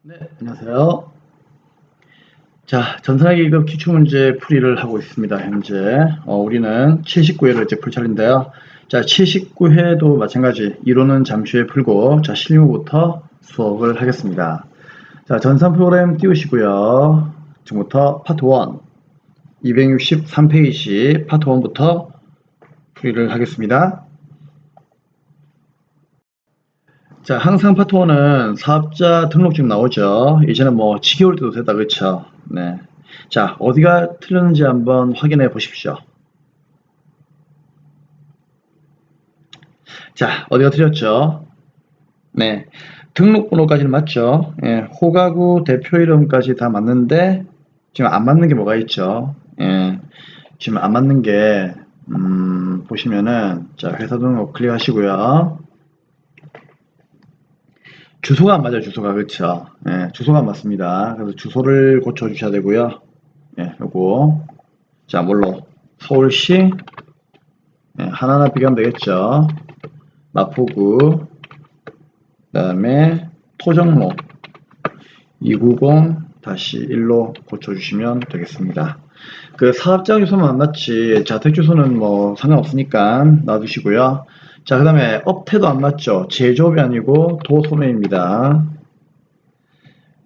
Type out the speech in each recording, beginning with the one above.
네, 안녕하세요. 자, 전산학기 2급 기출문제 풀이를 하고 있습니다. 현재 우리는 79회를 이제 풀 차례인데요. 자, 79회도 마찬가지 이론은 잠시 후에 풀고 자, 실무부터 수업을 하겠습니다. 자, 전산 프로그램 띄우시고요. 지금부터 파트 1 263페이지 파트 1부터 풀이를 하겠습니다. 자, 항상 파트 1은 사업자 등록증 나오죠. 이제는 뭐 지겨울 때도 됐다, 그쵸? 네. 자, 어디가 틀렸는지 한번 확인해 보십시오. 자, 어디가 틀렸죠? 네. 등록번호까지는 맞죠? 예, 호가구 대표 이름까지 다 맞는데, 지금 안 맞는 게 뭐가 있죠? 예, 지금 안 맞는 게, 보시면은, 자, 회사 등록 클릭하시고요. 주소가 안 맞아요, 주소가. 그렇죠. 예, 주소가 안 맞습니다. 그래서 주소를 고쳐주셔야 되고요. 예, 요거. 자, 뭘로? 서울시, 예, 하나하나 비교하면 되겠죠. 마포구, 그 다음에 토정로 290-1로 고쳐주시면 되겠습니다. 그 사업자 주소만 안 맞지, 자택 주소는 뭐 상관없으니까 놔두시고요. 자, 그 다음에 업태도 안 맞죠. 제조업이 아니고 도소매입니다.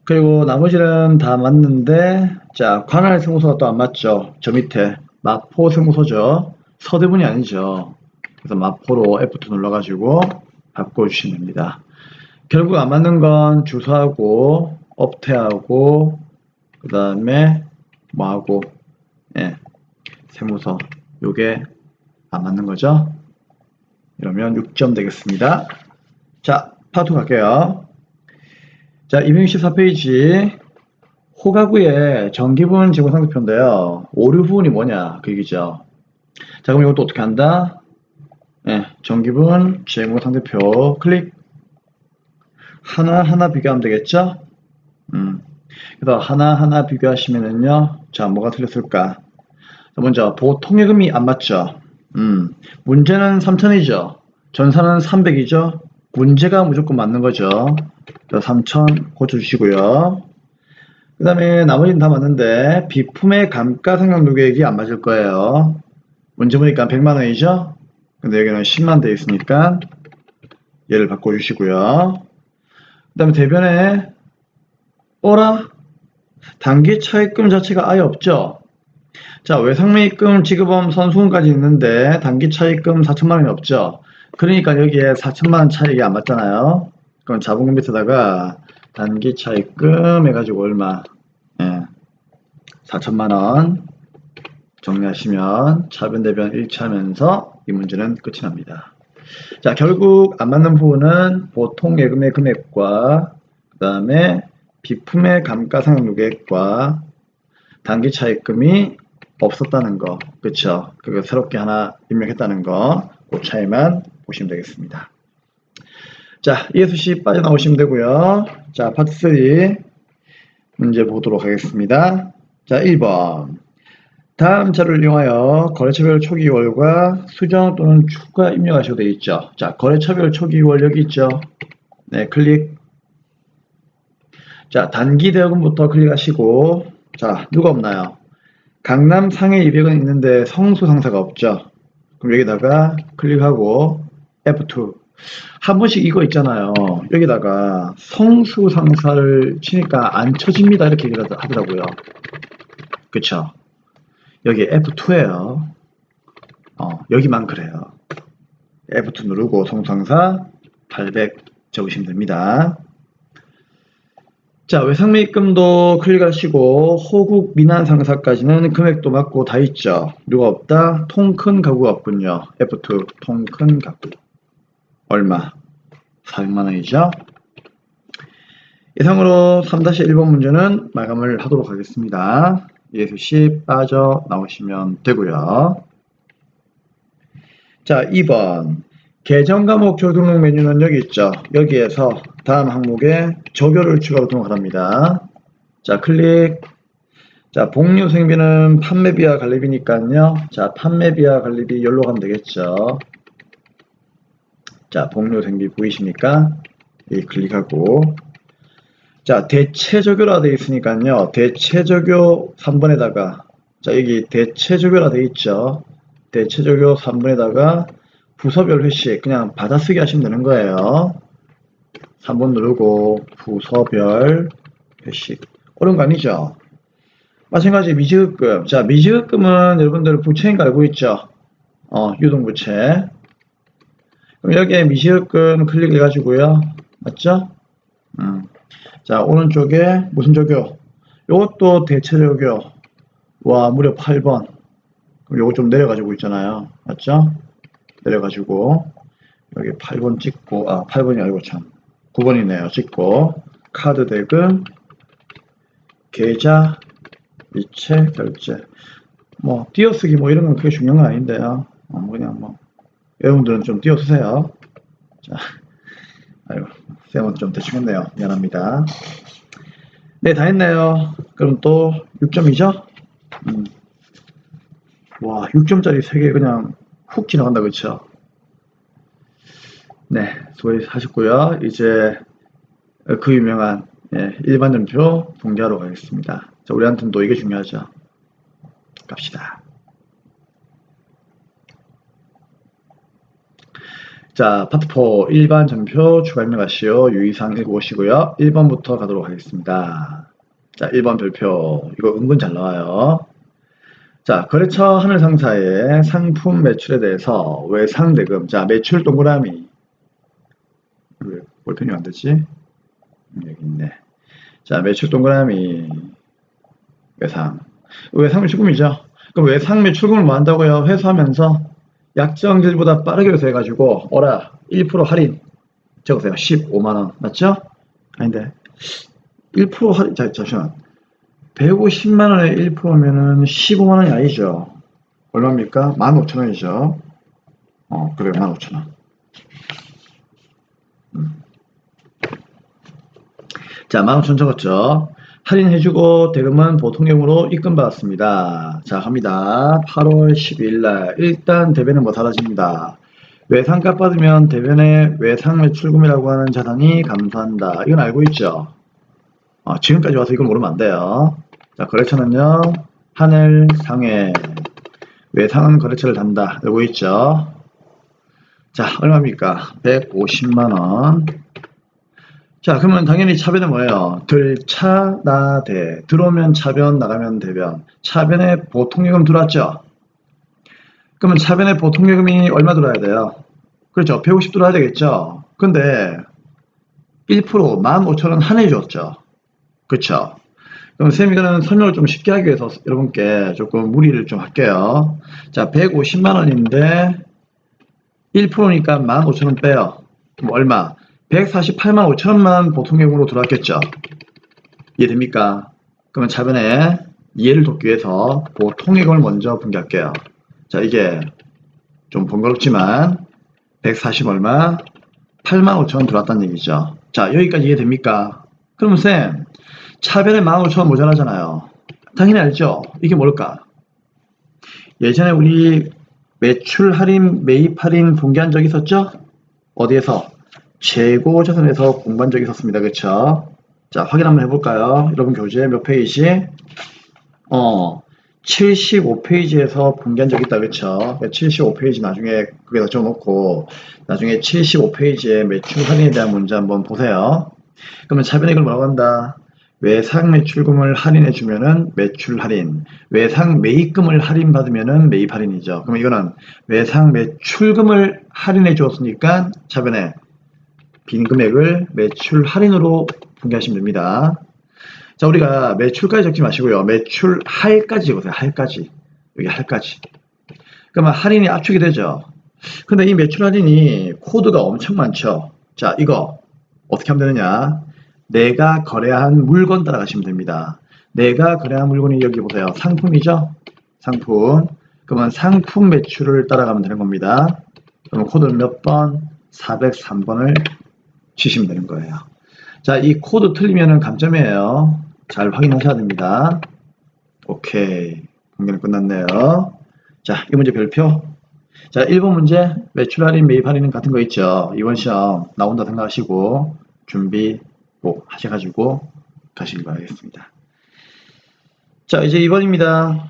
그리고 나머지는 다 맞는데, 자, 관할 세무서가 또 안 맞죠. 저 밑에 마포 세무서죠. 서대문이 아니죠. 그래서 마포로 F2 눌러가지고 바꿔주시면 됩니다. 결국 안 맞는 건 주소하고 업태하고 그 다음에 뭐하고, 예, 세무서, 요게 안 맞는 거죠. 이러면 6점 되겠습니다. 자, 파트 갈게요. 자, 264페이지 호가구의 정기분 재고상태표인데요. 오류 부분이 뭐냐 그 얘기죠. 자, 그럼 이것도 어떻게 한다? 예, 정기분 재고상태표 클릭. 하나하나 비교하면 되겠죠? 그래서 하나하나 비교하시면은요, 자, 뭐가 틀렸을까? 먼저 보통예금이 안 맞죠? 문제는 3000이죠. 전산은 300이죠. 문제가 무조건 맞는 거죠. 3000 고쳐주시고요. 그 다음에 나머지는 다 맞는데 비품의 감가상각 누계액이 안 맞을 거예요. 문제 보니까 100만원이죠. 근데 여기는 10만 돼 있으니까 얘를 바꿔주시고요. 그 다음에 대변에 어라? 단기 차입금 자체가 아예 없죠. 자, 외상매입금 지급범 선수금까지 있는데 단기 차입금 4천만원이 없죠. 그러니까 여기에 4천만원 차익이 안 맞잖아요. 그럼 자본금 밑에다가 단기 차입금 해가지고 얼마? 예, 4천만원 정리하시면 차변 대변 일치하면서 이 문제는 끝이 납니다. 자, 결국 안 맞는 부분은 보통 예금의 금액과 그 다음에 비품의 감가상각 누계액과 단기 차입금이 없었다는 거, 그쵸? 그거 새롭게 하나 입력했다는 거, 그 차이만 보시면 되겠습니다. 자, ESC 빠져나오시면 되고요. 자, 파트 3 문제 보도록 하겠습니다. 자, 1번. 다음 자료를 이용하여 거래처별 초기월과 수정 또는 추가 입력하셔도 되어 있죠. 자, 거래처별 초기월 여기 있죠. 네, 클릭. 자, 단기 대여금부터 클릭하시고, 자, 누가 없나요? 강남 상해 200원 있는데 성수 상사가 없죠. 그럼 여기다가 클릭하고 F2. 한 번씩 이거 있잖아요. 여기다가 성수 상사를 치니까 안 쳐집니다. 이렇게 얘기를 하더라고요. 그쵸? 여기 F2예요. 여기만 그래요. F2 누르고 성상사 800 적으시면 됩니다. 자, 외상매입금도 클릭하시고 호국 미난 상사까지는 금액도 맞고 다 있죠. 누가 없다? 통 큰 가구가 없군요. F2 통 큰 가구 얼마? 400만원이죠. 이상으로 3-1번 문제는 마감을 하도록 하겠습니다. ESC 빠져나오시면 되고요. 자, 2번 계정과목 조등록 메뉴는 여기 있죠. 여기에서 다음 항목에 조교를 추가로 등록하랍니다. 자, 클릭. 자, 복류생비는 판매비와 관리비니까요. 자, 판매비와 관리비 여기로 가면 되겠죠. 자, 복류생비 보이십니까? 이 클릭하고. 자, 대체조교라 되어 있으니까요. 대체조교 3번에다가, 자, 여기 대체조교라 되어 있죠. 대체조교 3번에다가 부서별 회식 그냥 받아쓰기 하시면 되는 거예요. 3번 누르고 부서별 회식. 어려운 거 아니죠? 마찬가지 미지급금. 자, 미지급금은 여러분들 부채인 거 알고 있죠? 유동부채. 그럼 여기에 미지급금 클릭해가지고요. 맞죠? 자, 오른쪽에 무슨 조교? 요것도 대체조교. 와, 무려 8번. 그럼 요거 좀 내려가지고 있잖아요. 맞죠? 내려가지고 여기 8번 찍고, 8번이 아니고 참 9번이네요. 찍고 카드 대금, 계좌, 이체, 결제. 뭐 띄어쓰기 뭐 이런 건 크게 중요한 건 아닌데요. 그냥 뭐 여러분들은 좀 띄어쓰세요. 자, 아이고 쌤은 좀 대충 했네요. 미안합니다. 네, 다 했네요. 그럼 또 6점이죠? 와, 6점짜리 3개 그냥 훅 지나간다, 그쵸? 네, 수고하셨고요. 이제 그 유명한 일반전표 공개하러 가겠습니다. 자, 우리한테는 또 이게 중요하죠. 갑시다. 자, 파트 4 일반전표 추가 입력하시오. 유의사항 읽어보시고요. 1번부터 가도록 하겠습니다. 자, 1번 별표. 이거 은근 잘 나와요. 자, 거래처 하늘 상사의 상품 매출에 대해서 외상대금. 자, 매출 동그라미. 왜 볼펜이 안 되지? 여기 있네. 자, 매출 동그라미. 외상. 외상 매출금이죠. 그럼 외상 매출금을 뭐 한다고요? 회수하면서 약정일보다 빠르게 회수해가지고, 1% 할인. 적으세요. 15만원. 맞죠? 아닌데. 1% 할인. 자, 잠시만. 150만원에 1%면은 15만원이 아니죠. 얼마입니까? 15,000원이죠. 그래요. 15,000원. 자, 15,000원 적었죠. 할인해주고 대금은 보통형으로 입금받았습니다. 자, 갑니다. 8월 12일날 일단 대변은 뭐 사라집니다. 외상값 받으면 대변에 외상매출금이라고 하는 자산이 감소한다. 이건 알고 있죠? 지금까지 와서 이걸 모르면 안 돼요. 자, 거래처는요. 하늘상해 외상은 거래처를 단다. 알고 있죠? 자, 얼마입니까? 150만원. 자, 그러면 당연히 차변은 뭐예요? 들차, 나, 대. 들어오면 차변, 나가면 대변. 차변에 보통요금 들어왔죠? 그러면 차변에 보통요금이 얼마 들어야 돼요? 그렇죠. 150 들어야 되겠죠? 근데 1% 15,000원 한해줬죠? 그렇죠? 그럼 쌤이 이거는 설명을 좀 쉽게 하기 위해서 여러분께 조금 무리를 좀 할게요. 자, 150만원인데 1%니까 15,000원 빼요. 그럼 얼마? 148만 5천원만 보통요금으로 들어왔겠죠. 이해됩니까? 그러면 차변에 이해를 돕기 위해서 보통요금을 먼저 분개할게요. 자, 이게 좀 번거롭지만 140 얼마? 8만 5천원 들어왔다는 얘기죠. 자, 여기까지 이해됩니까? 그러면 쌤, 차변에 15,000원 모자라잖아요. 당연히 알죠? 이게 뭘까? 예전에 우리 매출 할인, 매입 할인 공개한 적 있었죠? 어디에서? 재고자산에서 공부한 적이 있었습니다. 그쵸? 자, 확인 한번 해볼까요? 여러분 교재 몇 페이지? 75페이지에서 공개한 적이 있다. 그쵸? 75페이지 나중에 그게 다 적어놓고 나중에 75페이지에 매출 할인에 대한 문제 한번 보세요. 그러면 차변에 이걸 뭐라고 한다? 외상 매출금을 할인해 주면은 매출 할인, 외상 매입금을 할인 받으면은 매입 할인이죠. 그러면 이거는 외상 매출금을 할인해 주었으니까 차변에 빈 금액을 매출 할인으로 분개하시면 됩니다. 자, 우리가 매출까지 적지 마시고요. 매출 할까지 적으세요. 할까지. 여기 할까지. 그러면 할인이 압축이 되죠. 근데 이 매출 할인이 코드가 엄청 많죠. 자, 이거 어떻게 하면 되느냐? 내가 거래한 물건 따라가시면 됩니다. 내가 거래한 물건이 여기 보세요. 상품이죠? 상품. 그러면 상품 매출을 따라가면 되는 겁니다. 그러면 코드는 몇 번? 403번을 치시면 되는 거예요. 자, 이 코드 틀리면은 감점이에요. 잘 확인하셔야 됩니다. 오케이. 공개는 끝났네요. 자, 이 문제 별표. 자, 1번 문제 매출 할인, 매입 할인은 같은 거 있죠. 이번 시험 나온다 생각하시고 준비 꼭 하셔가지고 가시기 바라겠습니다. 자, 이제 2번입니다.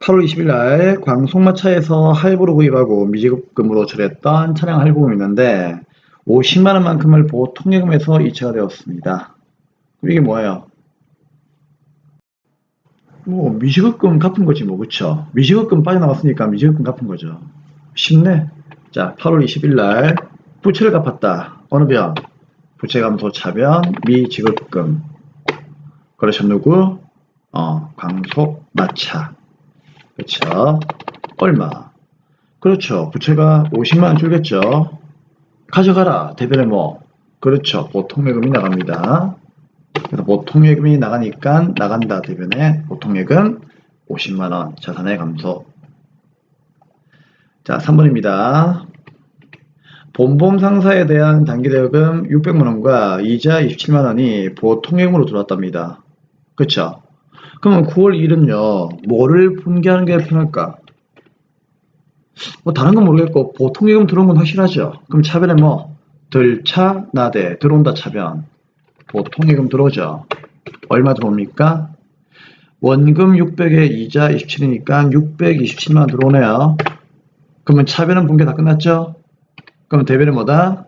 8월 20일 날 광송마차에서 할부로 구입하고 미지급금으로 처리했던 차량 할부금이 있는데 50만원만큼을 보통예금에서 이체가 되었습니다. 이게 뭐예요? 뭐 미지급금 갚은 거지 뭐. 그쵸? 미지급금 빠져나갔으니까 미지급금 갚은 거죠. 쉽네. 자, 8월 20일 날 부채를 갚았다. 어느 변? 부채감소 차변 미지급금. 거래처 누구? 광속마차. 그쵸? 얼마? 그렇죠. 부채가 50만원 줄겠죠. 가져가라. 대변에 뭐? 그렇죠. 보통예금이 나갑니다. 그래서 보통예금이 나가니까 나간다. 대변에 보통예금 50만원 자산의 감소. 자, 3번입니다. 본보험 상사에 대한 단기대여금 600만원과 이자 27만원이 보통예금으로 들어왔답니다. 그쵸? 그러면 9월 1일은요, 뭐를 분기하는 게 편할까? 뭐 다른 건 모르겠고 보통예금 들어온 건 확실하죠. 그럼 차변에 뭐? 들차 나대 들어온다 차변. 보통예금 들어오죠. 얼마 들어옵니까? 원금 600에 이자 27이니까 627만원 들어오네요. 그러면 차변은 분계 다 끝났죠? 그럼 대변은 뭐다?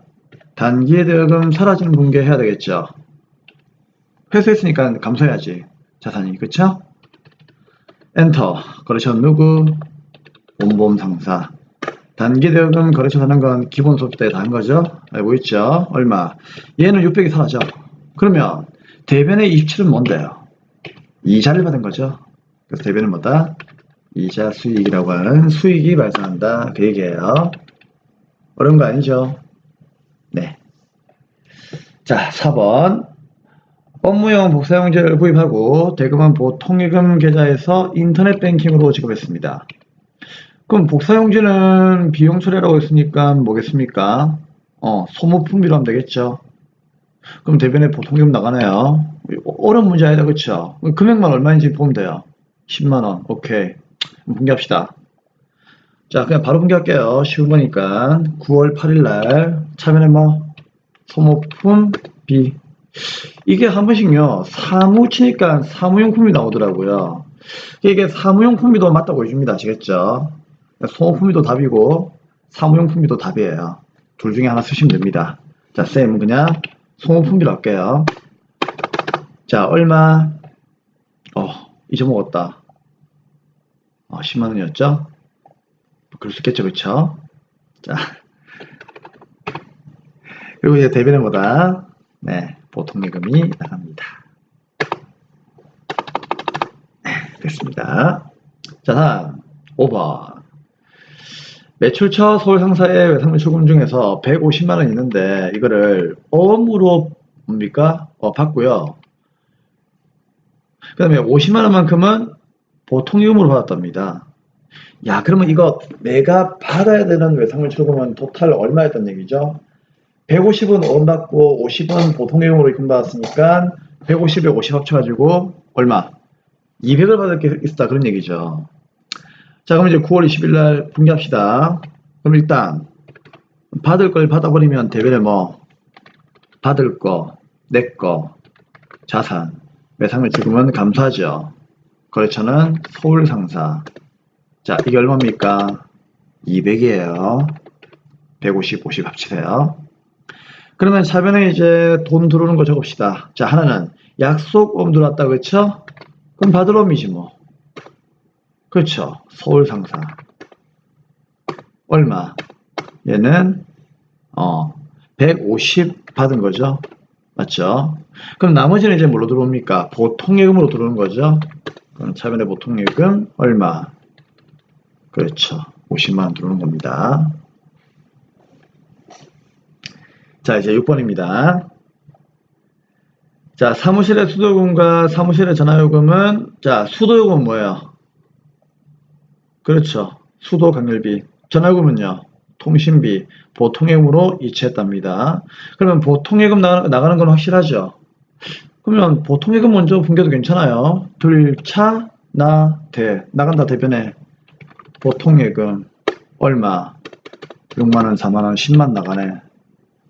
단기의 대여금 사라지는 분계 해야 되겠죠. 회수했으니까 감소해야지. 자산이. 그쵸? 엔터. 거래처 누구? 본보험 상사. 단기 대여금 거래처 사는 건 기본 소비 때 다 한 거죠? 알고 있죠? 얼마? 얘는 600이 사라져. 그러면 대변의 27은 뭔데요? 이자를 받은 거죠. 그래서 대변은 뭐다? 이자 수익이라고 하는 수익이 발생한다. 그 얘기예요. 어려운 거 아니죠? 네. 자, 4번. 업무용 복사용지를 구입하고 대금은 보통예금 계좌에서 인터넷 뱅킹으로 지급했습니다. 그럼 복사용지는 비용 처리라고 했으니까 뭐겠습니까? 소모품비로 하면 되겠죠. 그럼 대변에 보통예금 나가네요. 어려운 문제 아니다. 그쵸? 금액만 얼마인지 보면 돼요. 10만원. 오케이. 분개합시다. 자, 그냥 바로 분개할게요. 쉬운 거니까. 9월 8일날 차변에 뭐? 소모품비. 이게 한 번씩요. 사무 치니까 사무용품이 나오더라고요. 이게 사무용품비도 맞다고 해줍니다. 아시겠죠? 소모품비도 답이고 사무용품비도 답이에요. 둘 중에 하나 쓰시면 됩니다. 자, 쌤은 그냥 소모품비로 할게요. 자, 얼마? 잊어먹었다. 10만원이었죠? 그럴 수 있겠죠, 그쵸? 자, 그리고 이제 대변은 뭐다? 네, 보통예금이 나갑니다. 네, 됐습니다. 자, 다음 5번. 매출처 서울 상사의 외상매출금 중에서 150만원 있는데 이거를 어음으로 뭡니까? 받고요. 그 다음에 50만원만큼은 보통예금으로 받았답니다. 야, 그러면 이거 내가 받아야 되는 외상매출금은 토탈 얼마였던 얘기죠? 150은 어음 받고 50은 보통예금으로 입금 받았으니까 150에 50 합쳐가지고 얼마? 200을 받을 게 있다. 그런 얘기죠. 자, 그럼 이제 9월 20일 날 분개합시다. 그럼 일단 받을 걸 받아버리면 대변에 뭐? 받을 거, 내 거, 자산, 외상매출금은 감소하죠. 거래처는 서울 상사. 자, 이게 얼마입니까? 200이에요. 150, 50 합치세요. 그러면 차변에 이제 돈 들어오는 거 적읍시다. 자, 하나는 약속금 들어왔다. 그렇죠? 그럼 받을 엄이지 뭐. 그렇죠. 서울 상사. 얼마? 얘는 150 받은 거죠. 맞죠? 그럼 나머지는 이제 뭘로 들어옵니까? 보통예금으로 들어오는 거죠. 그럼 차변의 보통예금 얼마? 그렇죠. 50만원 들어오는 겁니다. 자, 이제 6번입니다. 자, 사무실의 수도요금과 사무실의 전화요금은, 자, 수도요금은 뭐예요? 그렇죠. 수도 강렬비. 전화요금은요? 통신비, 보통예금으로 이체했답니다. 그러면 보통예금 나가는 건 확실하죠? 그러면 보통예금 먼저 분개도 괜찮아요. 들차, 나, 대. 나간다 대변에. 보통예금 얼마? 6만원, 4만원, 10만 나가네.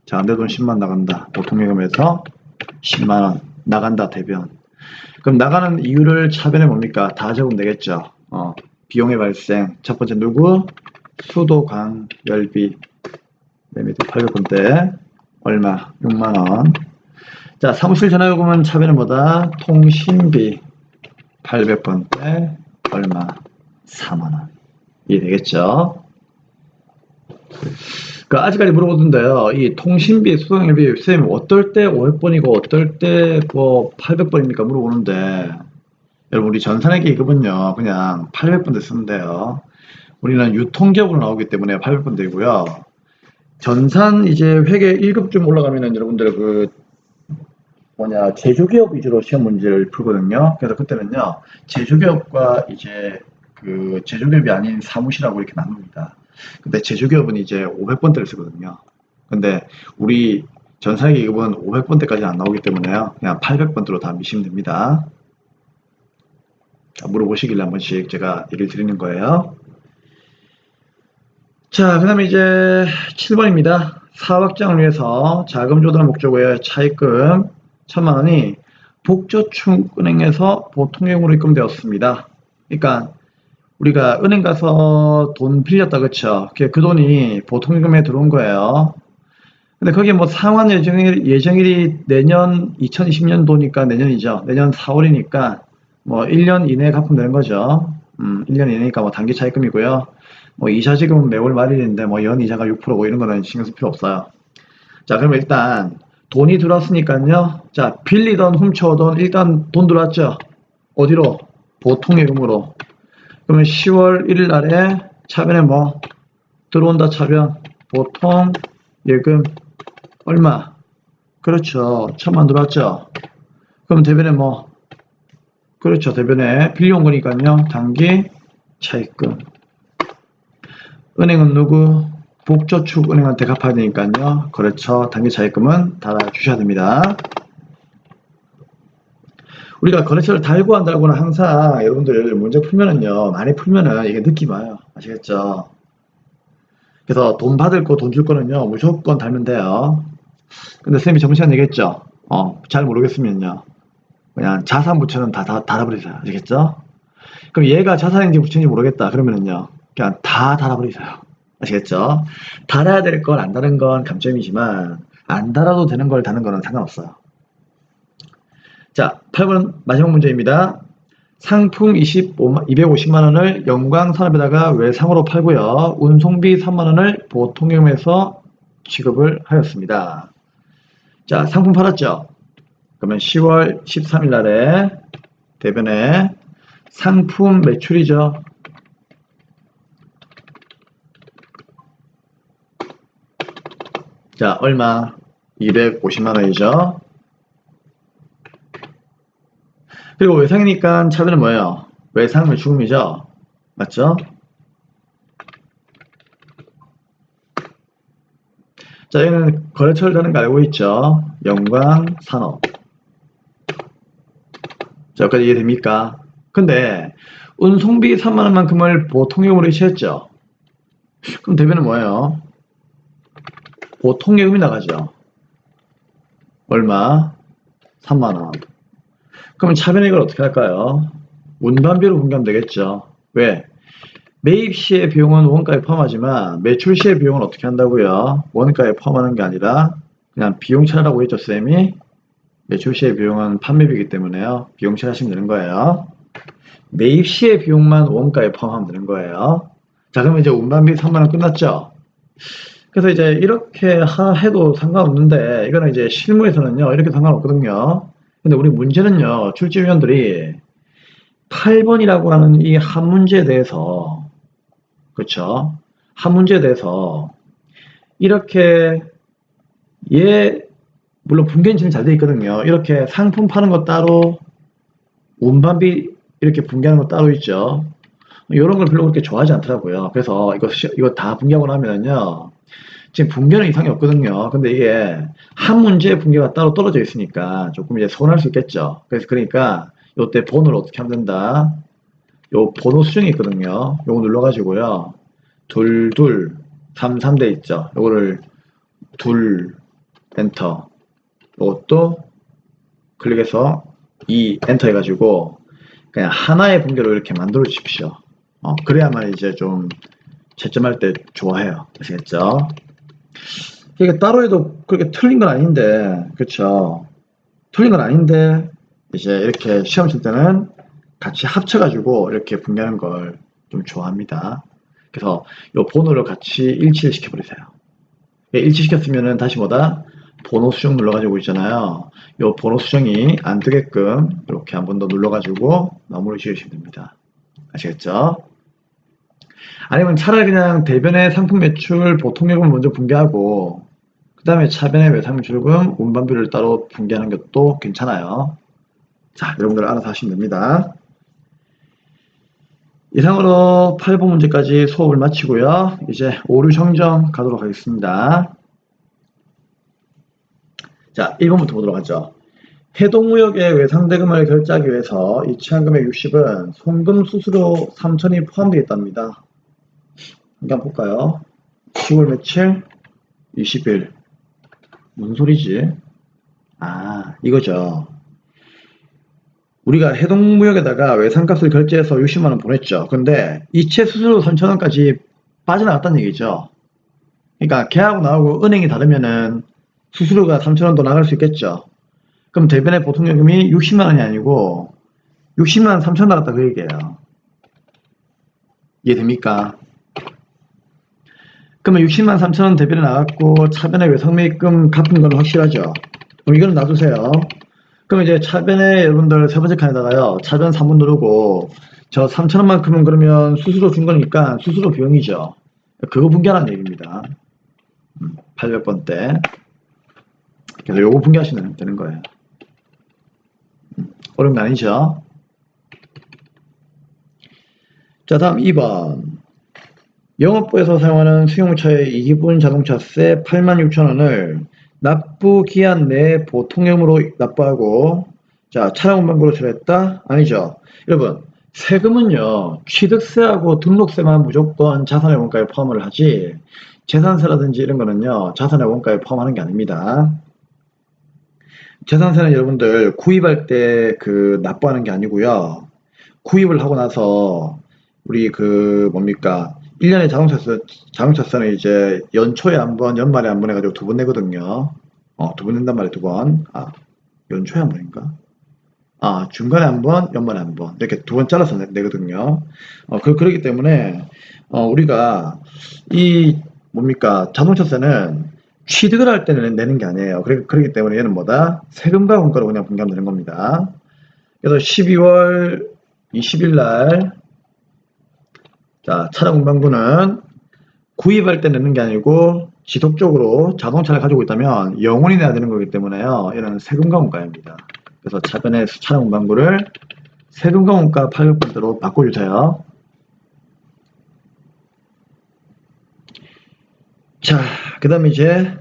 자, 내 돈 10만 나간다. 보통예금에서 10만원. 나간다 대변. 그럼 나가는 이유를 차변에 뭡니까? 다 적으면 되겠죠. 비용의 발생. 첫 번째 누구? 수도, 강, 열비. 매매도 800건대. 얼마? 6만원. 자, 사무실 전화요금은 차변에 뭐다? 통신비 800번대. 얼마? 4만원. 이해되겠죠? 아직까지 물어보던데요. 이 통신비, 수도경비, 쌤, 어떨 때 500번이고, 어떨 때 뭐 800번입니까? 물어보는데, 여러분, 우리 전산회 계급은요, 그냥 800번대 쓰면 돼요. 우리는 유통기업으로 나오기 때문에 800번 되고요. 전산 이제 회계 1급쯤 올라가면은 여러분들 제조기업 위주로 시험 문제를 풀거든요. 그래서 그때는요, 제조기업과 이제 제조기업이 아닌 사무실하고 이렇게 나눕니다. 근데 제조기업은 이제 500번대를 쓰거든요. 근데 우리 전산회 계급은 500번대까지 안 나오기 때문에요. 그냥 800번대로 다 미시면 됩니다. 자, 물어보시길래 한 번씩 제가 얘기를 드리는 거예요. 자, 그 다음에 이제 7번입니다. 사업 확장을 위해서 자금 조달 목적의 차입금 1000만원이 복저축은행에서 보통형으로 입금되었습니다. 그러니까 우리가 은행 가서 돈 빌렸다, 그쵸? 그 돈이 보통임금에 들어온 거예요. 근데 거기에 뭐 상환 예정일이 내년 2020년도니까 내년이죠. 내년 4월이니까 뭐 1년 이내에 갚으면 되는 거죠. 1년 이내니까 뭐 단기 차입금이고요. 뭐 이자 지금은 매월 말일인데 뭐 연 이자가 6%고 이런 거는 신경 쓸 필요 없어요. 자, 그러면 일단 돈이 들어왔으니까요. 자, 빌리던 훔쳐오던 일단 돈 들어왔죠. 어디로? 보통예금으로. 그러면 10월 1일 날에 차변에 뭐 들어온다 차변 보통 예금 얼마? 그렇죠. 1000만 들어왔죠. 그럼 대변에 뭐 그렇죠. 대변에 빌려온 거니까요. 단기 차입금. 은행은 누구? 복저축은행한테 갚아야 되니까요. 그렇죠. 단기 차입금은 달아주셔야 됩니다. 우리가 거래처를 달고 안 달고는 항상 여러분들 문제 풀면은요. 많이 풀면은 이게 느낌 와요. 아시겠죠? 그래서 돈 받을 거, 돈 줄 거는요. 무조건 달면 돼요. 근데 쌤이 정시간 얘기했죠? 잘 모르겠으면요. 그냥 자산 부처는 다 달아버리세요. 아시겠죠? 그럼 얘가 자산인지 부처인지 모르겠다. 그러면은요. 그냥 다 달아버리세요. 아시겠죠? 달아야 될 건 안 다는 건 감점이지만 안 달아도 되는 걸 다는 거는 상관없어요. 자, 8번 마지막 문제입니다. 상품 250만원을 영광산업에다가 외상으로 팔고요. 운송비 3만원을 보통금에서 지급을 하였습니다. 자, 상품 팔았죠? 그러면 10월 13일 날에 대변에 상품 매출이죠. 자, 얼마? 250만원이죠. 그리고 외상이니까 차변은 뭐예요? 외상물 죽음이죠. 맞죠? 자, 여기는 거래처를 다는 거 알고 있죠? 영광산업. 자, 여기까지 이해됩니까? 근데 운송비 3만원만큼을 보통요금으로 이체했죠. 그럼 대변은 뭐예요? 보통요금이 나가죠. 얼마? 3만원. 그러면 차변에 이걸 어떻게 할까요? 운반비로 분기하면 되겠죠. 왜? 매입 시의 비용은 원가에 포함하지만 매출 시의 비용은 어떻게 한다고요? 원가에 포함하는 게 아니라 그냥 비용 처리라고 했죠, 쌤이. 매출 시의 비용은 판매비이기 때문에요. 비용 처리하시면 되는 거예요. 매입 시의 비용만 원가에 포함하면 되는 거예요. 자, 그럼 이제 운반비 3만원 끝났죠? 그래서 이제 이렇게 해도 상관없는데 이거는 이제 실무에서는요, 이렇게 상관없거든요. 근데 우리 문제는요, 출제위원들이 8번이라고 하는 이 한 문제에 대해서, 그렇죠? 한 문제에 대해서 이렇게 물론 분계는 지금 잘 돼 있거든요. 이렇게 상품 파는 거 따로, 운반비 이렇게 분계하는 거 따로 있죠. 이런 걸 별로 그렇게 좋아하지 않더라고요. 그래서 이거 다 분계하고 나면은요, 지금 분계는 이상이 없거든요. 근데 이게 한 문제의 분계가 따로 떨어져 있으니까 조금 이제 서운할 수 있겠죠. 그러니까 요때 번호를 어떻게 하면 된다? 요 번호 수정이 있거든요. 요거 눌러가지고요. 3 돼 있죠. 요거를 엔터. 요것도 클릭해서 엔터 해가지고 그냥 하나의 분계로 이렇게 만들어 주십시오. 그래야만 이제 좀 채점할 때 좋아해요. 아시겠죠? 이게 따로 해도 그렇게 틀린 건 아닌데, 그쵸? 틀린 건 아닌데, 이제 이렇게 시험 칠 때는 같이 합쳐가지고 이렇게 분계하는 걸 좀 좋아합니다. 그래서 이 번호를 같이 일치를 시켜버리세요. 일치시켰으면은 다시 뭐다? 번호 수정 눌러가지고 있잖아요. 이 번호 수정이 안 뜨게끔 이렇게 한 번 더 눌러가지고 마무리 지으시면 됩니다. 아시겠죠? 아니면 차라리 그냥 대변의 상품 매출 보통요금을 먼저 분계하고 그 다음에 차변의 외상출금 운반비를 따로 분계하는 것도 괜찮아요. 자, 여러분들 알아서 하시면 됩니다. 이상으로 8번 문제까지 수업을 마치고요. 이제 오류 정정 가도록 하겠습니다. 자, 1번부터 보도록 하죠. 해동무역의 외상대금을 결제하기 위해서 이체한 금액 60은 송금 수수료 3천이 포함되어 있답니다. 한번 볼까요? 10월 며칠? 20일. 무슨 소리지? 아, 이거죠. 우리가 해동무역에다가 외상값을 결제해서 60만원 보냈죠. 근데 이체 수수료 3천원까지 빠져나갔다는 얘기죠. 그러니까 걔하고 나하고 은행이 다르면은 수수료가 3천원 더 나갈 수 있겠죠. 그럼 대변의 보통요금이 60만원이 아니고 60만 3천 나갔다 그 얘기예요. 이해됩니까? 그러면 60만 3천원 대변에 나갔고 차변의 외상매입금 갚은 건 확실하죠. 그럼 이거는 놔두세요. 그럼 이제 차변에 여러분들 세 번째 칸에다가요. 차변 3번 누르고 저 3천원만큼은 그러면 수수료 준 거니까 수수료 비용이죠. 그거 분개하라는 얘기입니다. 800번 때. 그래서 요거 분개하시면 되는 거예요. 어려운 거 아니죠? 자, 다음 2번. 영업부에서 사용하는 수용차의 2기분 자동차세 86,000원을 납부기한 내 보통요금으로 납부하고 자, 차량 운반고로 처리했다? 아니죠. 여러분, 세금은요, 취득세하고 등록세만 무조건 자산의 원가에 포함을 하지 재산세라든지 이런 거는요, 자산의 원가에 포함하는 게 아닙니다. 재산세는 여러분들 구입할 때 그 납부하는 게 아니고요. 구입을 하고 나서 우리 그 뭡니까 1년에 자동차세는 이제 연초에 한 번, 연말에 한 번 해가지고 두 번 내거든요. 두 번 낸단 말이에요, 두 번. 연초에 한 번인가? 중간에 한 번, 연말에 한 번. 이렇게 두 번 잘라서 내거든요. 그렇기 때문에, 우리가 이 뭡니까 자동차세는 취득을 할 때는 내는 게 아니에요. 그렇기 때문에 얘는 뭐다? 세금과 원가로 그냥 분개하면 되는 겁니다. 그래서 12월 20일 날 자, 차량 운반부는 구입할 때 내는 게 아니고 지속적으로 자동차를 가지고 있다면 영원히 내야 되는 거기 때문에요. 얘는 세금과 원가입니다. 그래서 차변의 차량 운반부를 세금과 원가 800번대로 바꿔주세요. 자, 그 다음에 이제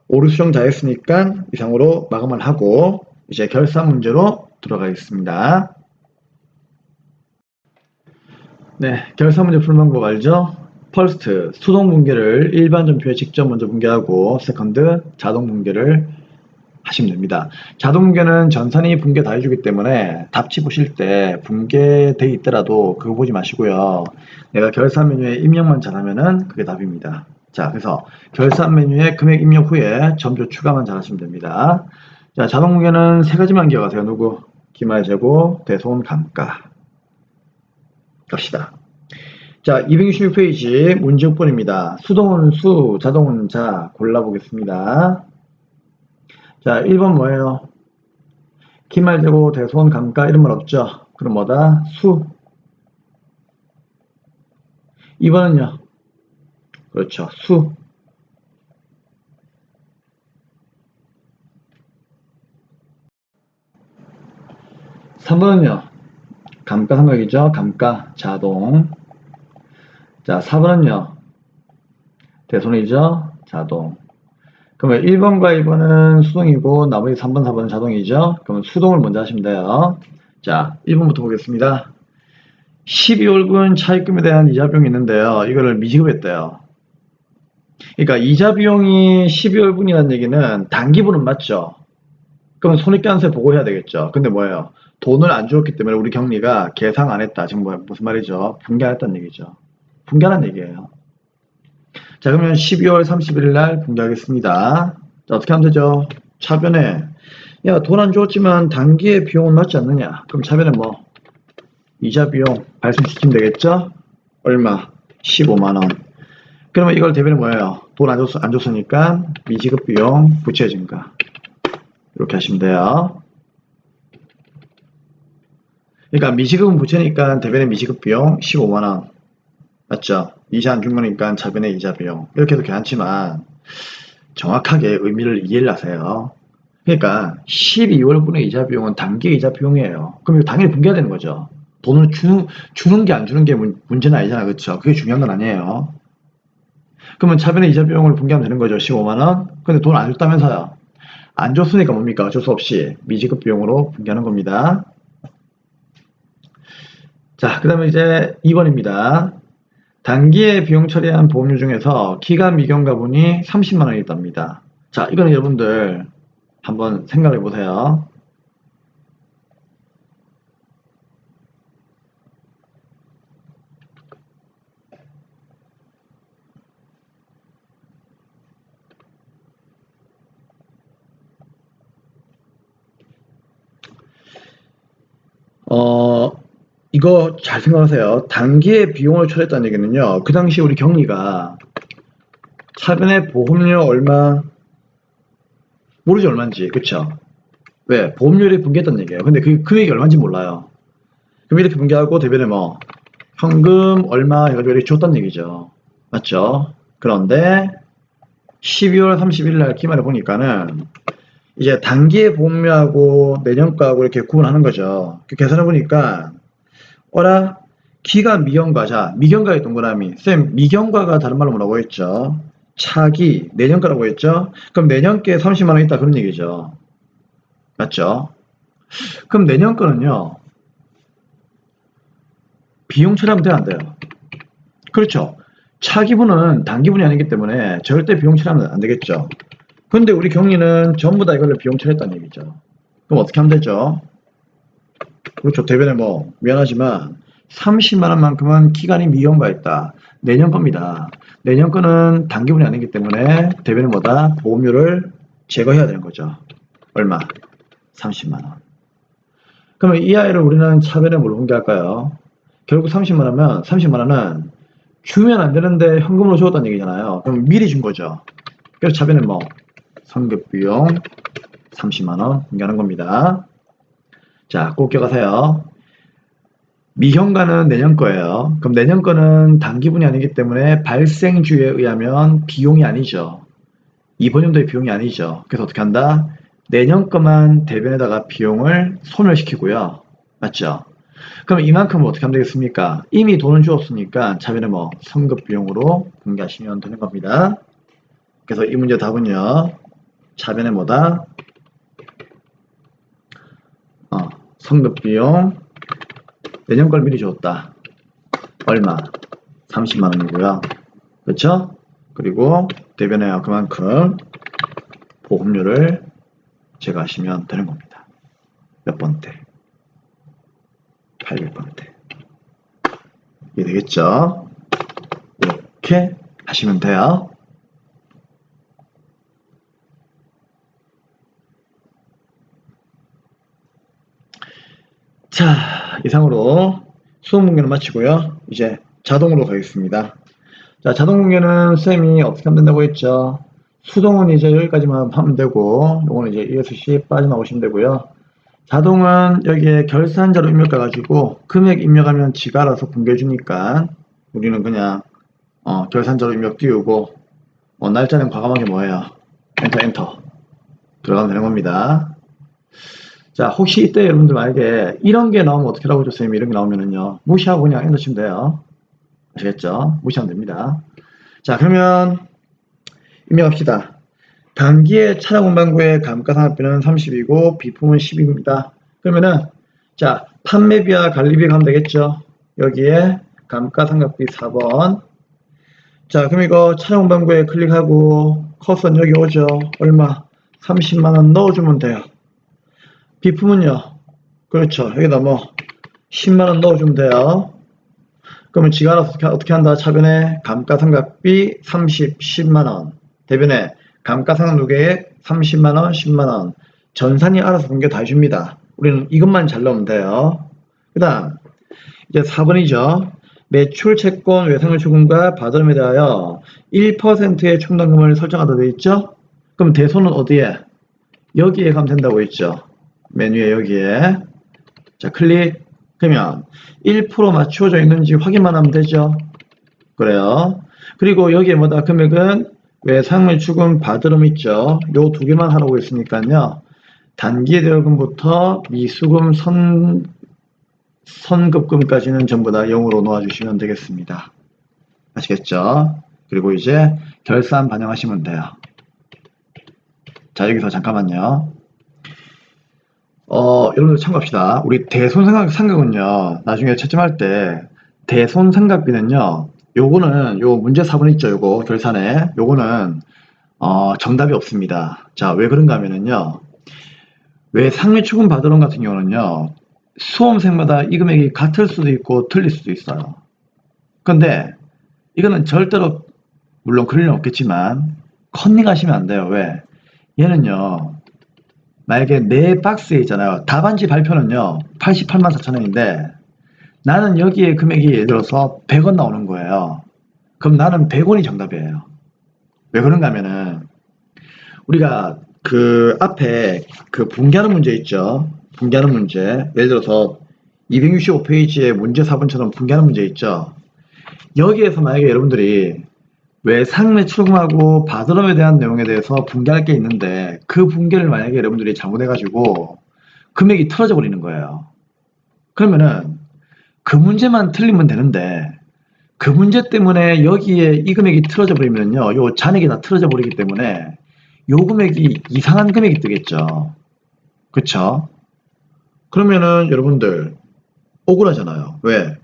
오류 수정 다 했으니까 이상으로 마감을 하고 이제 결산 문제로 들어가겠습니다. 네, 결산 문제 푸는 방법 알죠? 퍼스트, 수동 분계를 일반 전표에 직접 먼저 분계하고 세컨드, 자동 분계를 하시면 됩니다. 자동 분계는 전산이 분계 다 해주기 때문에 답지 보실 때 분계돼 있더라도 그거 보지 마시고요. 내가 결산 메뉴에 입력만 잘하면은 그게 답입니다. 자, 그래서 결산 메뉴에 금액 입력 후에 점조 추가만 잘하시면 됩니다. 자, 자동 분계는 세 가지만 기억하세요. 누구? 기말 재고, 대손, 감가. 갑시다. 자, 266페이지 문제 6번입니다. 수동은 수, 자동은 자 골라보겠습니다. 자, 1번 뭐예요? 기말 재고 대손 감가 이런 말 없죠? 그럼 뭐다? 수. 2번은요? 그렇죠. 수. 3번은요? 감가상각이죠? 감가 자동. 자, 4번은요? 대손이죠? 자동. 그러면 1번과 2번은 수동이고 나머지 3번, 4번은 자동이죠? 그러면 수동을 먼저 하시면 돼요. 자, 1번부터 보겠습니다. 12월분 차입금에 대한 이자 비용이 있는데요. 이거를 미지급했대요. 그러니까 이자 비용이 12월분이라는 얘기는 단기분은 맞죠? 그럼 손익계산서에 보고해야 되겠죠. 근데 뭐예요? 돈을 안 주었기 때문에 우리 경리가 계상 안 했다. 지금 무슨 말이죠? 분기 안 했다는 얘기죠. 분기하라는 얘기예요. 자, 그러면 12월 31일 날 분기하겠습니다. 자, 어떻게 하면 되죠? 차변에, 야, 돈 안 주었지만 단기의 비용은 맞지 않느냐? 그럼 차변에 뭐, 이자 비용 발생시키면 되겠죠? 얼마? 15만원. 그러면 이걸 대변에 뭐예요? 돈 안 줬으니까 미지급 비용 부채 증가. 이렇게 하시면 돼요. 그러니까 미지급은 부채니까 대변에 미지급 비용 15만원. 맞죠? 이자 안 준 거니까 차변에 이자 비용. 이렇게 해도 괜찮지만 정확하게 의미를 이해를 하세요. 그러니까 12월분의 이자 비용은 단기 이자 비용이에요. 그럼 이거 당연히 분개해야 되는 거죠. 돈을 주는 게 안 주는 게 문제는 아니잖아. 그렇죠? 그게 중요한 건 아니에요. 그러면 차변의 이자 비용을 분개하면 되는 거죠. 15만원. 근데 돈 안 줬다면서요. 안 줬으니까 뭡니까? 어쩔 수 없이 미지급 비용으로 분개하는 겁니다. 자, 그 다음에 이제 2번입니다. 단기에 비용 처리한 보험료 중에서 기간 미경가분이 30만원이 있답니다. 자, 이거는 여러분들 한번 생각해 보세요. 이거 잘 생각하세요. 단기에 비용을 처리했다는 얘기는요. 그 당시 우리 경리가 차변에 보험료 얼마 모르죠 얼마인지. 그쵸? 왜? 보험료를 분개했다는 얘기예요. 근데 그 금액이 얼마인지 몰라요. 그럼 이렇게 분개하고 대변에 뭐 현금 얼마 해가지고 이렇게 줬다는 얘기죠. 맞죠? 그런데 12월 31일 날 기말에 보니까는 이제 단기의 보험료하고 내년 거하고 이렇게 구분하는 거죠. 계산해 보니까 어라 기가 미경과자 미경과의 동그라미 쌤 미경과가 다른 말로 뭐라고 했죠? 차기 내년과라고 했죠? 그럼 내년께 30만원 있다 그런 얘기죠. 맞죠? 그럼 내년 거는요 비용 처리하면 돼요 안 돼요? 그렇죠. 차기분은 단기분이 아니기 때문에 절대 비용 처리하면 안 되겠죠. 근데 우리 경리는 전부 다 이걸로 비용 처리했다는 얘기죠. 그럼 어떻게 하면 되죠? 그렇죠. 대변에 뭐 미안하지만 30만원만큼은 기간이 미경과했다. 내년 겁니다. 내년 거는 단기분이 아니기 때문에 대변에 뭐다? 보험료를 제거해야 되는 거죠. 얼마? 30만원. 그러면 이 아이를 우리는 차변에 뭘로 분개할까요? 결국 30만원이면 30만원은 주면 안 되는데 현금으로 줬다는 얘기잖아요. 그럼 미리 준 거죠. 그래서 차변에 뭐 선급비용 30만원 분개하는 겁니다. 자, 꼭 기억하세요. 미경과는 내년 거예요. 그럼 내년 거는 단기분이 아니기 때문에 발생주에 의하면 비용이 아니죠. 이번 연도의 비용이 아니죠. 그래서 어떻게 한다? 내년 거만 대변에다가 비용을 소멸시키고요. 맞죠? 그럼 이만큼은 어떻게 하면 되겠습니까? 이미 돈을 주었으니까 차변에 뭐 선급 비용으로 분개하시면 되는 겁니다. 그래서 이 문제 답은요. 차변에 뭐다? 선급 비용 내년 걸 미리 줬다. 얼마? 30만원이고요. 그렇죠? 그리고 대변에요. 그만큼 보험료를 제거하시면 되는 겁니다. 몇 번째? 800번째. 이게 되겠죠? 이렇게 하시면 돼요. 자, 이상으로 수험 공개는 마치고요. 이제 자동으로 가겠습니다. 자, 자동 공개는 쌤이 어떻게 하면 된다고 했죠? 수동은 이제 여기까지만 하면 되고, 요거는 이제 ESC 빠져나오시면 되고요. 자동은 여기에 결산자로 입력해 가지고 금액 입력하면 지가 알아서 분개해 주니까 우리는 그냥 결산자로 입력 띄우고 날짜는 과감하게 뭐예요? 엔터 들어가면 되는 겁니다. 자, 혹시 이때 여러분들 만약에 이런 게 나오면 어떻게 하라고 줬어요? 이런 게 나오면은요 무시하고 그냥 엔터 치면 돼요. 아시겠죠? 무시하면 됩니다. 자, 그러면 입력합시다. 단기의 차량 운반구의 감가상각비는 30이고 비품은 10입니다. 그러면은 자, 판매비와 관리비 가면 되겠죠? 여기에 감가상각비 4번. 자, 그럼 이거 차량 운반구에 클릭하고 커서는 여기 오죠? 얼마? 30만원 넣어주면 돼요. 비품은요. 그렇죠. 여기다 뭐 10만원 넣어주면 돼요. 그러면 지가 알아서 어떻게 한다? 차변에 감가상각비 30, 10만원. 대변에 감가상각 누계액 30만원, 10만원. 전산이 알아서 분계 다 해줍니다. 우리는 이것만 잘 넣으면 돼요. 그 다음 이제 4번이죠. 매출 채권 외상을 추금과 받음에 대하여 1%의 충당금을 설정하도록 되어 있죠. 그럼 대손은 어디에? 여기에 가면 된다고 했죠. 메뉴에 여기에. 자, 클릭. 그러면 1% 맞추어져 있는지 확인만 하면 되죠. 그래요. 그리고 여기에 뭐다? 금액은 외상을 추금 받으름 있죠. 요 두 개만 하라고 했으니까요. 단기 대여금부터 미수금 선급금까지는 전부 다 0으로 놓아주시면 되겠습니다. 아시겠죠? 그리고 이제 결산 반영하시면 돼요. 자, 여기서 잠깐만요. 여러분들 참고합시다. 우리 대손상각은요, 나중에 채점할 때, 대손상각비는요, 요거는, 요 문제 4번 있죠, 요거, 결산에. 요거는, 정답이 없습니다. 자, 왜 그런가 하면은요, 왜 상매추금 받으론 같은 경우는요, 수험생마다 이 금액이 같을 수도 있고, 틀릴 수도 있어요. 근데, 이거는 절대로, 물론 그럴 리는 없겠지만, 컨닝하시면 안 돼요. 왜? 얘는요, 만약에 내 박스에 있잖아요. 답안지 발표는요. 88만 4천원인데 나는 여기에 금액이 예를 들어서 100원 나오는 거예요. 그럼 나는 100원이 정답이에요. 왜 그런가 하면은 우리가 그 앞에 그 분기하는 문제 있죠. 분기하는 문제. 예를 들어서 265페이지의 문제 4번처럼 분기하는 문제 있죠. 여기에서 만약에 여러분들이 왜 상매 출금하고 받으럼에 대한 내용에 대해서 분개할 게 있는데 그 분개를 만약에 여러분들이 잘못해가지고 금액이 틀어져 버리는 거예요. 그러면은 그 문제만 틀리면 되는데 그 문제 때문에 여기에 이 금액이 틀어져 버리면요, 요 잔액이 다 틀어져 버리기 때문에 요 금액이 이상한 금액이 뜨겠죠. 그쵸? 그러면은 여러분들 억울하잖아요. 왜?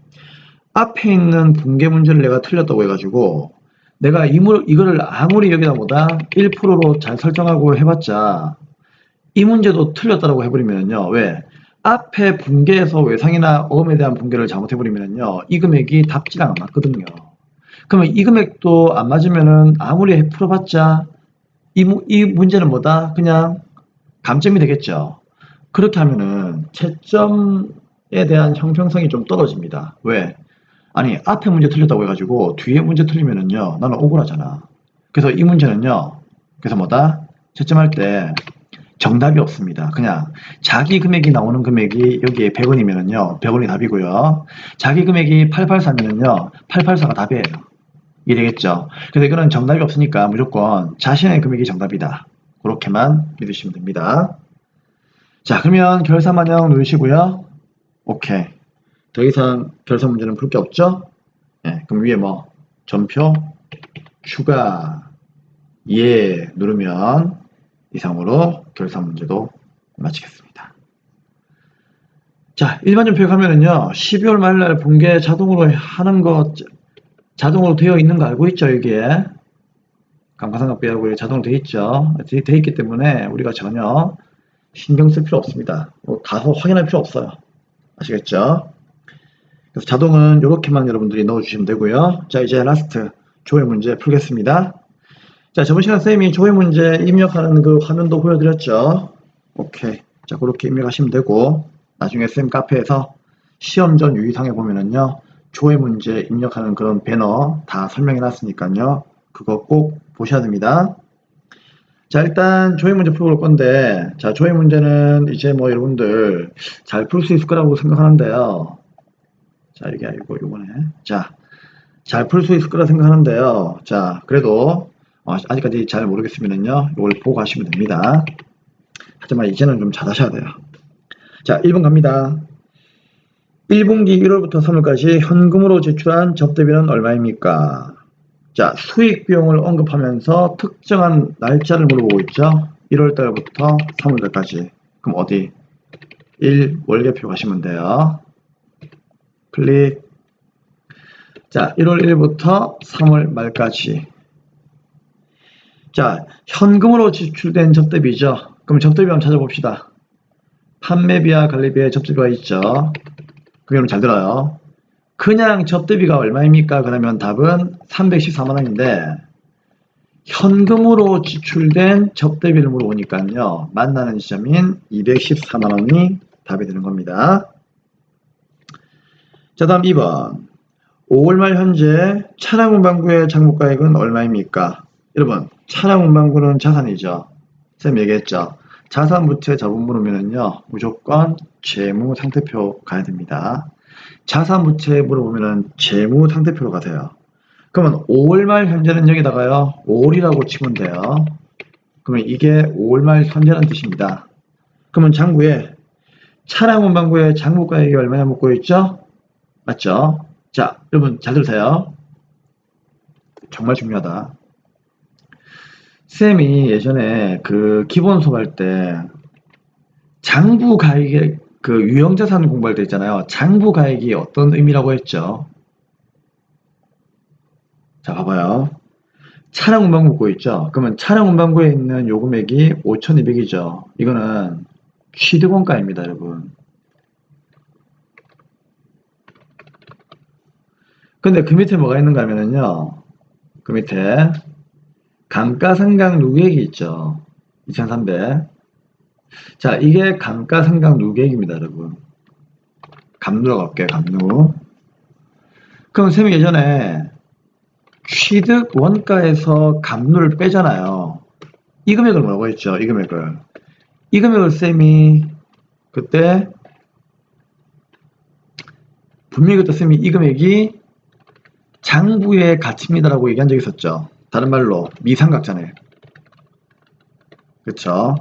앞에 있는 분개 문제를 내가 틀렸다고 해가지고 내가 이거를 아무리 여기다 보다 1%로 잘 설정하고 해봤자 이 문제도 틀렸다고 해버리면요. 왜? 앞에 분계에서 외상이나 어음에 대한 분계를 잘못해버리면요. 이 금액이 답지랑 안 맞거든요. 그러면 이 금액도 안 맞으면은 아무리 풀어봤자 이 문제는 뭐다? 그냥 감점이 되겠죠. 그렇게 하면은 채점에 대한 형평성이 좀 떨어집니다. 왜? 아니 앞에 문제 틀렸다고 해가지고 뒤에 문제 틀리면은요 나는 억울하잖아. 그래서 이 문제는요 그래서 뭐다 채점할 때 정답이 없습니다. 그냥 자기 금액이 나오는 금액이 여기에 100원이면은요 100원이 답이고요. 자기 금액이 884면은요 884가 답이에요. 이해되겠죠? 그래서 이거는 정답이 없으니까 무조건 자신의 금액이 정답이다. 그렇게만 믿으시면 됩니다. 자, 그러면 결산 반영 누르시고요. 오케이. 더 이상 결산 문제는 풀 게 없죠? 예, 그럼 위에 뭐 전표 추가 예 누르면 이상으로 결산 문제도 마치겠습니다. 자, 일반 전표에 가면은요 12월 말날 분계 자동으로 하는 거 자동으로 되어 있는 거 알고 있죠? 여기에 감가상각비하고 자동으로 되어 있죠? 되어 있기 때문에 우리가 전혀 신경 쓸 필요 없습니다. 가서 확인할 필요 없어요. 아시겠죠? 그래서 자동은 이렇게만 여러분들이 넣어주시면 되고요. 자, 이제 라스트 조회 문제 풀겠습니다. 자, 저번 시간 쌤이 조회 문제 입력하는 그 화면도 보여드렸죠. 오케이. 자, 그렇게 입력하시면 되고 나중에 쌤 카페에서 시험 전 유의사항에 보면은요 조회 문제 입력하는 그런 배너 다 설명해 놨으니까요 그거 꼭 보셔야 됩니다. 자, 일단 조회 문제 풀어볼 건데, 자, 조회 문제는 이제 뭐 여러분들 잘 풀 수 있을 거라고 생각하는데요. 자, 이게 아니고 요거네. 자, 잘 풀 수 있을 거라 생각하는데요. 자, 그래도 아직까지 잘 모르겠으면요 이걸 보고 가시면 됩니다. 하지만 이제는 좀 잘하셔야 돼요. 자, 1번 갑니다. 1분기 1월부터 3월까지 현금으로 제출한 접대비는 얼마입니까? 자, 수익 비용을 언급하면서 특정한 날짜를 물어보고 있죠. 1월달부터 3월달까지. 그럼 어디? 1 월계표 가시면 돼요. 클릭. 자, 1월 1일부터 3월 말까지. 자, 현금으로 지출된 접대비죠. 그럼 접대비 한번 찾아봅시다. 판매비와 관리비에 접대비가 있죠. 그럼 잘 들어요. 그냥 접대비가 얼마입니까? 그러면 답은 314만원인데 현금으로 지출된 접대비를 물어보니까요. 만나는 지점인 214만원이 답이 되는 겁니다. 자, 다음 2번. 5월 말 현재 차량 운반구의 장부가액은 얼마입니까? 여러분, 차량 운반구는 자산이죠. 쌤 얘기했죠. 자산 부채 자본 물으면은요, 무조건 재무 상태표 가야 됩니다. 자산 부채 물어보면은 재무 상태표로 가세요. 그러면 5월 말 현재는 여기다가요, 5월이라고 치면 돼요. 그러면 이게 5월 말 현재라는 뜻입니다. 그러면 장부에 차량 운반구의 장부가액이 얼마나 묻고 있죠? 맞죠? 자, 여러분 잘 들으세요. 정말 중요하다. 쌤이 예전에 그 기본 수업할 때 장부가액의 그 유형자산 공부할 때 있잖아요. 장부가액이 어떤 의미라고 했죠? 자, 봐봐요. 차량 운반구 묻고 있죠? 그러면 차량 운반구에 있는 요금액이 5,200이죠. 이거는 취득원가입니다, 여러분. 근데 그 밑에 뭐가 있는가 하면은요. 그 밑에 감가상각 누계액이 있죠. 2,300. 자, 이게 감가상각 누계액입니다, 여러분. 감누라고 할게요, 감누. 그럼 쌤이 예전에 취득 원가에서 감누를 빼잖아요. 이 금액을 뭐라고 했죠? 이 금액을. 이 금액을 쌤이 그때 분명히 그때 쌤이 이 금액이 장부의 가치입니다라고 얘기한 적이 있었죠. 다른 말로 미상각자네. 그쵸?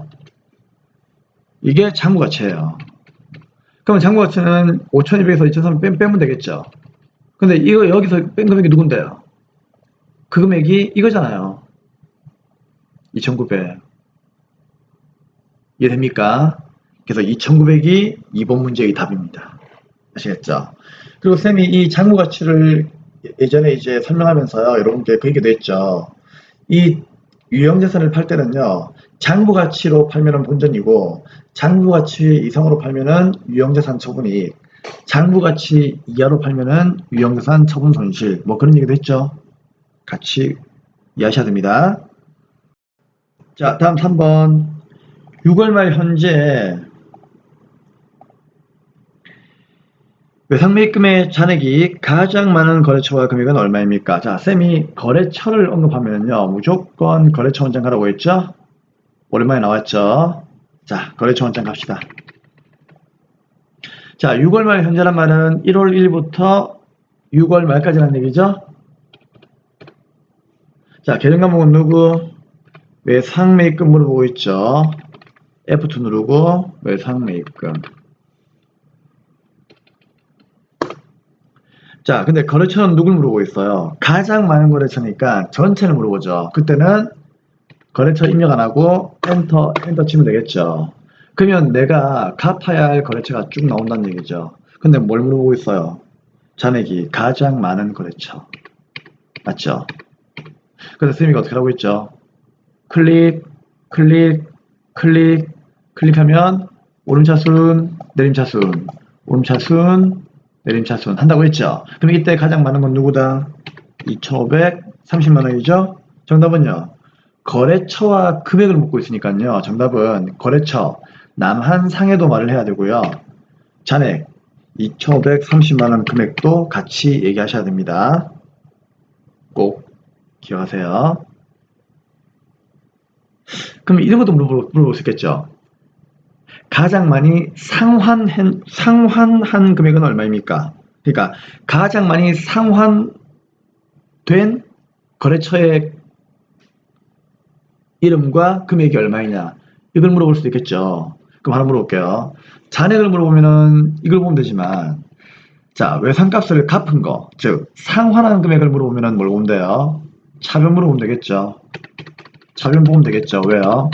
이게 장부 가치예요. 그러면 장부 가치는 5,200에서 2,300 빼면 되겠죠. 근데 이거 여기서 뺀 금액이 누군데요? 그 금액이 이거잖아요. 2,900. 이해됩니까? 그래서 2,900이 2번 문제의 답입니다. 아시겠죠? 그리고 쌤이 이 장부 가치를 예전에 이제 설명하면서요, 여러분께 그 얘기도 했죠. 이 유형자산을 팔 때는요, 장부 가치로 팔면은 본전이고, 장부 가치 이상으로 팔면은 유형자산 처분이익, 장부 가치 이하로 팔면은 유형자산 처분 손실, 뭐 그런 얘기도 했죠. 같이 이해하셔야 됩니다. 자, 다음 3번. 6월 말 현재 외상매입금의 잔액이 가장 많은 거래처와 금액은 얼마입니까? 자, 쌤이 거래처를 언급하면요, 무조건 거래처 원장 가라고 했죠? 오랜만에 나왔죠? 자, 거래처 원장 갑시다. 자, 6월 말 현재란 말은 1월 1일부터 6월 말까지라는 얘기죠? 자, 계정 과목은 누구? 외상매입금 물어보고 있죠? F2 누르고 외상매입금. 자, 근데 거래처는 누굴 물어보고 있어요? 가장 많은 거래처니까 전체를 물어보죠. 그때는 거래처 입력 안 하고 엔터 치면 되겠죠. 그러면 내가 갚아야 할 거래처가 쭉 나온다는 얘기죠. 근데 뭘 물어보고 있어요? 잔액이 가장 많은 거래처. 맞죠? 그래서 쌤이 어떻게 하고 있죠? 클릭, 클릭, 클릭, 클릭하면 오름차순, 내림차순, 오름차순, 내림차순 한다고 했죠. 그럼 이때 가장 많은 건 누구다? 2,530만원이죠. 정답은요. 거래처와 금액을 묻고 있으니까요. 정답은 거래처 남한상해도 말을 해야 되고요. 잔액 2,530만원 금액도 같이 얘기하셔야 됩니다. 꼭 기억하세요. 그럼 이런 것도 물어볼 수 있겠죠. 가장 많이 상환한 금액은 얼마입니까? 그러니까 가장 많이 상환된 거래처의 이름과 금액이 얼마이냐, 이걸 물어볼 수도 있겠죠. 그럼 하나 물어볼게요. 잔액을 물어보면은 이걸 보면 되지만, 자, 외상값을 갚은 거, 즉 상환한 금액을 물어보면은 뭘 보면 돼요? 차변 물어보면 되겠죠. 차변 보면 되겠죠. 왜요?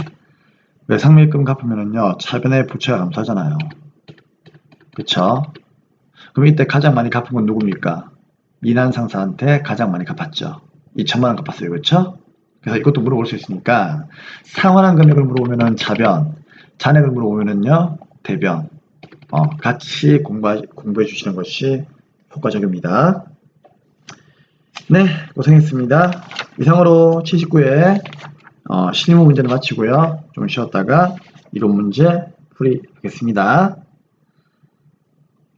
외상매입금 갚으면은요, 차변에 부채가 감사하잖아요. 그쵸? 그럼 이때 가장 많이 갚은 건 누굽니까? 미난 상사한테 가장 많이 갚았죠. 2천만원 갚았어요. 그쵸? 그래서 이것도 물어볼 수 있으니까 상환한 금액을 물어보면은 차변, 잔액을 물어보면은요, 대변 같이 공부해 주시는 것이 효과적입니다. 네, 고생했습니다. 이상으로 79회 실무 문제는 마치고요. 좀 쉬었다가 이론 문제 풀이하겠습니다.